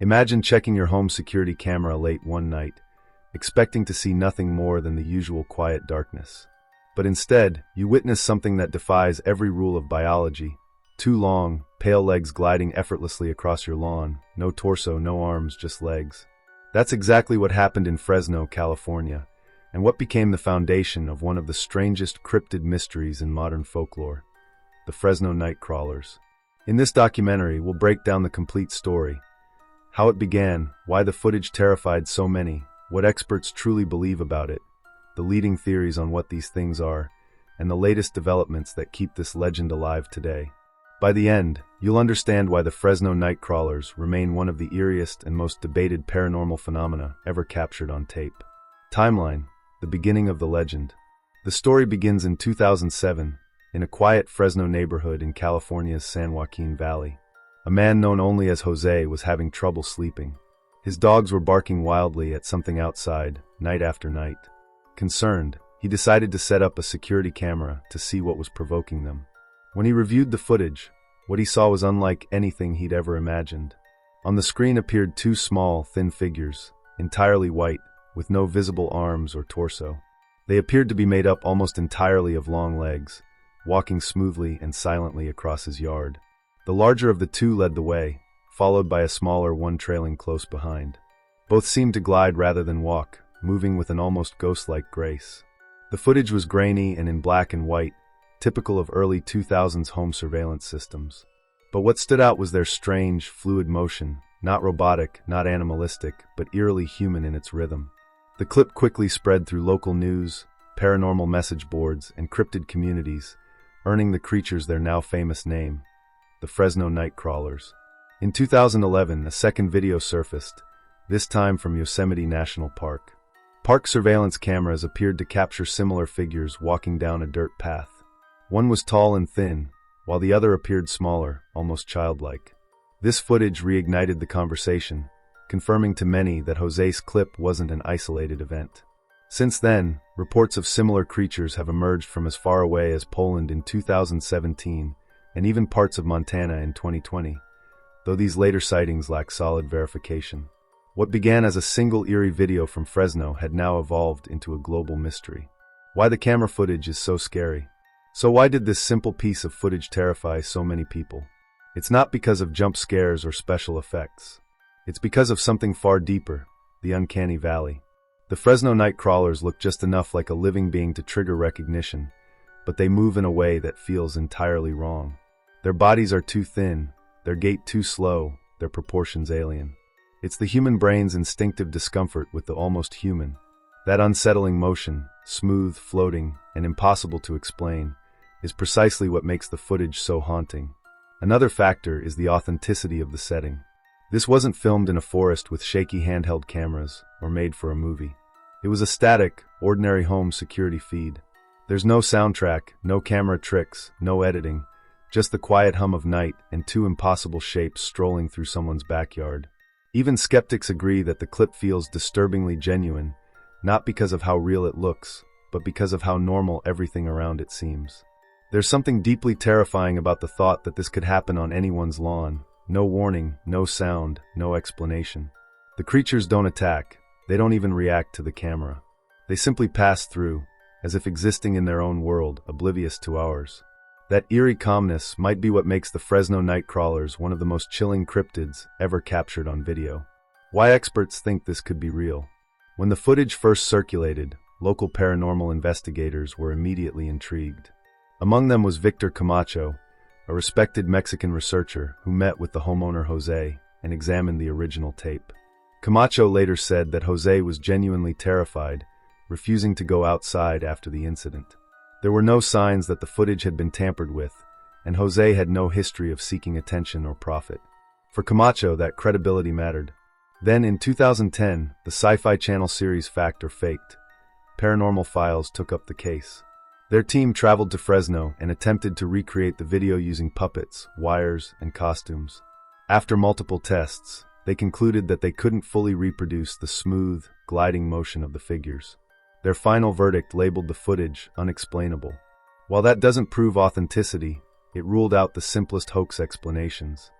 Imagine checking your home security camera late one night, expecting to see nothing more than the usual quiet darkness. But instead, you witness something that defies every rule of biology. Two long, pale legs gliding effortlessly across your lawn. No torso, no arms, just legs. That's exactly what happened in Fresno, California, and what became the foundation of one of the strangest cryptid mysteries in modern folklore, the Fresno Nightcrawlers. In this documentary, we'll break down the complete story. How it began, why the footage terrified so many, what experts truly believe about it, the leading theories on what these things are, and the latest developments that keep this legend alive today. By the end, you'll understand why the Fresno Nightcrawlers remain one of the eeriest and most debated paranormal phenomena ever captured on tape. Timeline: the beginning of the legend. The story begins in 2007, in a quiet Fresno neighborhood in California's San Joaquin Valley. A man known only as Jose was having trouble sleeping. His dogs were barking wildly at something outside, night after night. Concerned, he decided to set up a security camera to see what was provoking them. When he reviewed the footage, what he saw was unlike anything he'd ever imagined. On the screen appeared two small, thin figures, entirely white, with no visible arms or torso. They appeared to be made up almost entirely of long legs, walking smoothly and silently across his yard. The larger of the two led the way, followed by a smaller one trailing close behind. Both seemed to glide rather than walk, moving with an almost ghost-like grace. The footage was grainy and in black and white, typical of early 2000s home surveillance systems. But what stood out was their strange, fluid motion, not robotic, not animalistic, but eerily human in its rhythm. The clip quickly spread through local news, paranormal message boards, and cryptid communities, earning the creatures their now famous name, the Fresno Nightcrawlers. In 2011, a second video surfaced, this time from Yosemite National Park. Park surveillance cameras appeared to capture similar figures walking down a dirt path. One was tall and thin, while the other appeared smaller, almost childlike. This footage reignited the conversation, confirming to many that Jose's clip wasn't an isolated event. Since then, reports of similar creatures have emerged from as far away as Poland in 2017, and even parts of Montana in 2020, though these later sightings lack solid verification. What began as a single eerie video from Fresno had now evolved into a global mystery. Why the camera footage is so scary. So why did this simple piece of footage terrify so many people? It's not because of jump scares or special effects. It's because of something far deeper, the uncanny valley. The Fresno Nightcrawlers look just enough like a living being to trigger recognition, but they move in a way that feels entirely wrong. Their bodies are too thin, their gait too slow, their proportions alien. It's the human brain's instinctive discomfort with the almost human. That unsettling motion, smooth, floating, and impossible to explain, is precisely what makes the footage so haunting. Another factor is the authenticity of the setting. This wasn't filmed in a forest with shaky handheld cameras or made for a movie. It was a static, ordinary home security feed. There's no soundtrack, no camera tricks, no editing, just the quiet hum of night and two impossible shapes strolling through someone's backyard. Even skeptics agree that the clip feels disturbingly genuine, not because of how real it looks, but because of how normal everything around it seems. There's something deeply terrifying about the thought that this could happen on anyone's lawn. No warning, no sound, no explanation. The creatures don't attack, they don't even react to the camera. They simply pass through, as if existing in their own world, oblivious to ours. That eerie calmness might be what makes the Fresno Nightcrawlers one of the most chilling cryptids ever captured on video. Why experts think this could be real? When the footage first circulated, local paranormal investigators were immediately intrigued. Among them was Victor Camacho, a respected Mexican researcher who met with the homeowner Jose and examined the original tape. Camacho later said that Jose was genuinely terrified, refusing to go outside after the incident. There were no signs that the footage had been tampered with, and Jose had no history of seeking attention or profit. For Camacho, that credibility mattered. Then, in 2010, the Sci-Fi Channel series Fact or Faked, Paranormal Files took up the case. Their team traveled to Fresno and attempted to recreate the video using puppets, wires, and costumes. After multiple tests, they concluded that they couldn't fully reproduce the smooth, gliding motion of the figures. Their final verdict labeled the footage unexplainable. While that doesn't prove authenticity, it ruled out the simplest hoax explanations.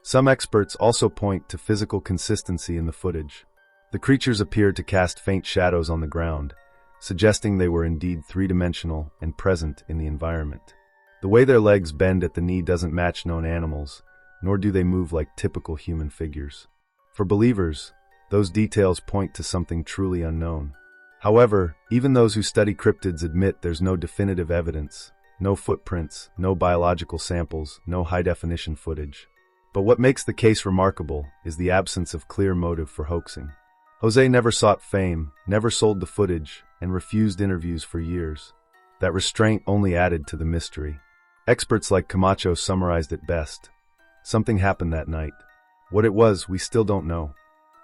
Some experts also point to physical consistency in the footage. The creatures appeared to cast faint shadows on the ground, suggesting they were indeed three-dimensional and present in the environment. The way their legs bend at the knee doesn't match known animals, nor do they move like typical human figures. For believers, those details point to something truly unknown. However, even those who study cryptids admit there's no definitive evidence, no footprints, no biological samples, no high-definition footage. But what makes the case remarkable is the absence of clear motive for hoaxing. Jose never sought fame, never sold the footage, and refused interviews for years. That restraint only added to the mystery. Experts like Camacho summarized it best. Something happened that night. What it was, we still don't know.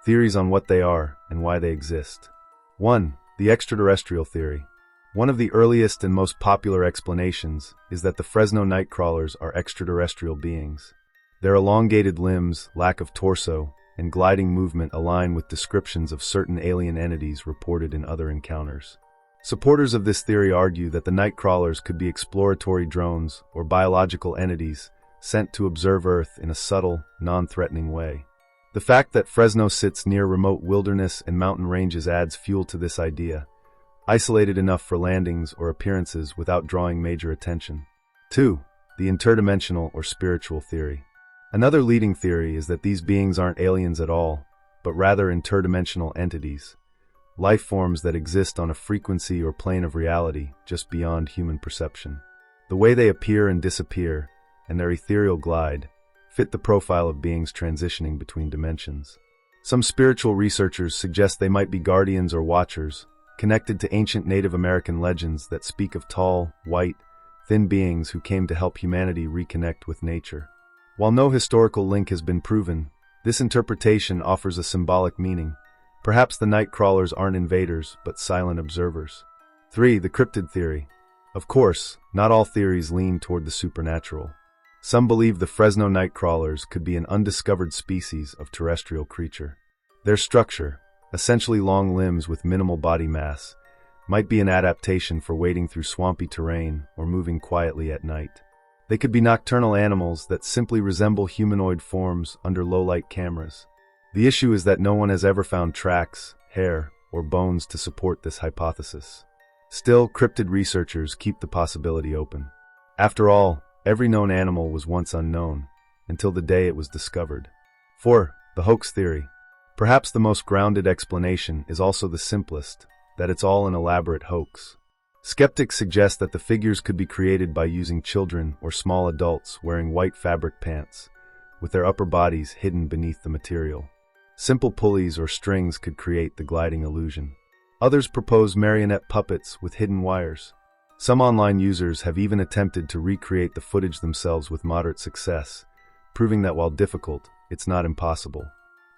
Theories on what they are and why they exist. 1. The extraterrestrial theory. One of the earliest and most popular explanations is that the Fresno Nightcrawlers are extraterrestrial beings. Their elongated limbs, lack of torso, and gliding movement align with descriptions of certain alien entities reported in other encounters. Supporters of this theory argue that the Nightcrawlers could be exploratory drones or biological entities sent to observe Earth in a subtle, non-threatening way. The fact that Fresno sits near remote wilderness and mountain ranges adds fuel to this idea, isolated enough for landings or appearances without drawing major attention. 2. The interdimensional or spiritual theory. Another leading theory is that these beings aren't aliens at all, but rather interdimensional entities, life forms that exist on a frequency or plane of reality just beyond human perception. The way they appear and disappear, and their ethereal glide, fit the profile of beings transitioning between dimensions. Some spiritual researchers suggest they might be guardians or watchers, connected to ancient Native American legends that speak of tall, white, thin beings who came to help humanity reconnect with nature. While no historical link has been proven, this interpretation offers a symbolic meaning. Perhaps the Nightcrawlers aren't invaders, but silent observers. 3. The cryptid theory. Of course, not all theories lean toward the supernatural. Some believe the Fresno Nightcrawlers could be an undiscovered species of terrestrial creature. Their structure, essentially long limbs with minimal body mass, might be an adaptation for wading through swampy terrain or moving quietly at night. They could be nocturnal animals that simply resemble humanoid forms under low-light cameras. The issue is that no one has ever found tracks, hair, or bones to support this hypothesis. Still, cryptid researchers keep the possibility open. After all, every known animal was once unknown, until the day it was discovered. 4. The hoax theory. Perhaps the most grounded explanation is also the simplest, that it's all an elaborate hoax. Skeptics suggest that the figures could be created by using children or small adults wearing white fabric pants, with their upper bodies hidden beneath the material. Simple pulleys or strings could create the gliding illusion. Others propose marionette puppets with hidden wires. Some online users have even attempted to recreate the footage themselves with moderate success, proving that while difficult, it's not impossible.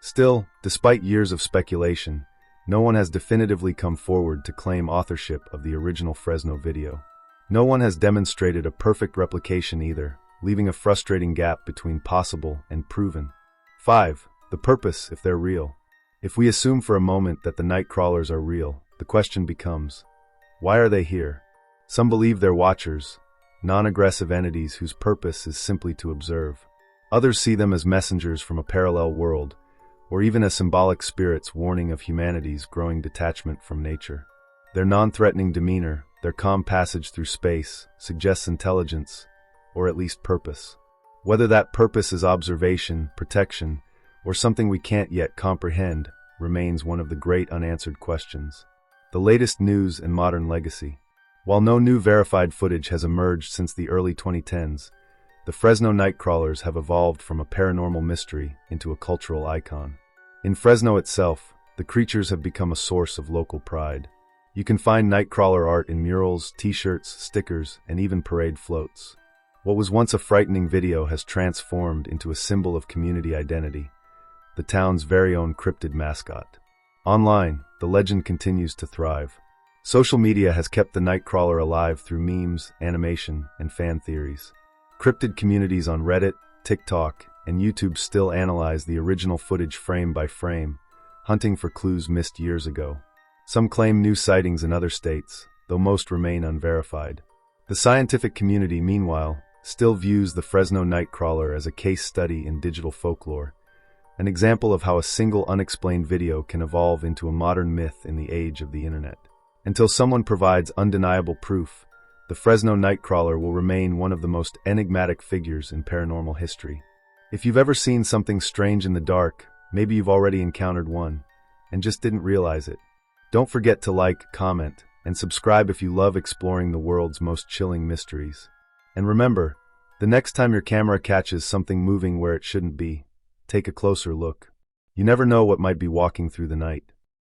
Still, despite years of speculation, no one has definitively come forward to claim authorship of the original Fresno video. No one has demonstrated a perfect replication either, leaving a frustrating gap between possible and proven. 5. The purpose, if they're real. If we assume for a moment that the Nightcrawlers are real, the question becomes, why are they here? Some believe they're watchers, non-aggressive entities whose purpose is simply to observe. Others see them as messengers from a parallel world, or even as symbolic spirits warning of humanity's growing detachment from nature. Their non-threatening demeanor, their calm passage through space, suggests intelligence, or at least purpose. Whether that purpose is observation, protection, or something we can't yet comprehend, remains one of the great unanswered questions. The latest news and modern legacy. While no new verified footage has emerged since the early 2010s, the Fresno Nightcrawlers have evolved from a paranormal mystery into a cultural icon. In Fresno itself, the creatures have become a source of local pride. You can find Nightcrawler art in murals, t-shirts, stickers, and even parade floats. What was once a frightening video has transformed into a symbol of community identity, the town's very own cryptid mascot. Online, the legend continues to thrive. Social media has kept the Nightcrawler alive through memes, animation, and fan theories. Cryptid communities on Reddit, TikTok, and YouTube still analyze the original footage frame by frame, hunting for clues missed years ago. Some claim new sightings in other states, though most remain unverified. The scientific community, meanwhile, still views the Fresno Nightcrawler as a case study in digital folklore, an example of how a single unexplained video can evolve into a modern myth in the age of the internet. Until someone provides undeniable proof, the Fresno Nightcrawler will remain one of the most enigmatic figures in paranormal history. If you've ever seen something strange in the dark, maybe you've already encountered one and just didn't realize it. Don't forget to like, comment, and subscribe if you love exploring the world's most chilling mysteries. And remember, the next time your camera catches something moving where it shouldn't be, take a closer look. You never know what might be walking through the night.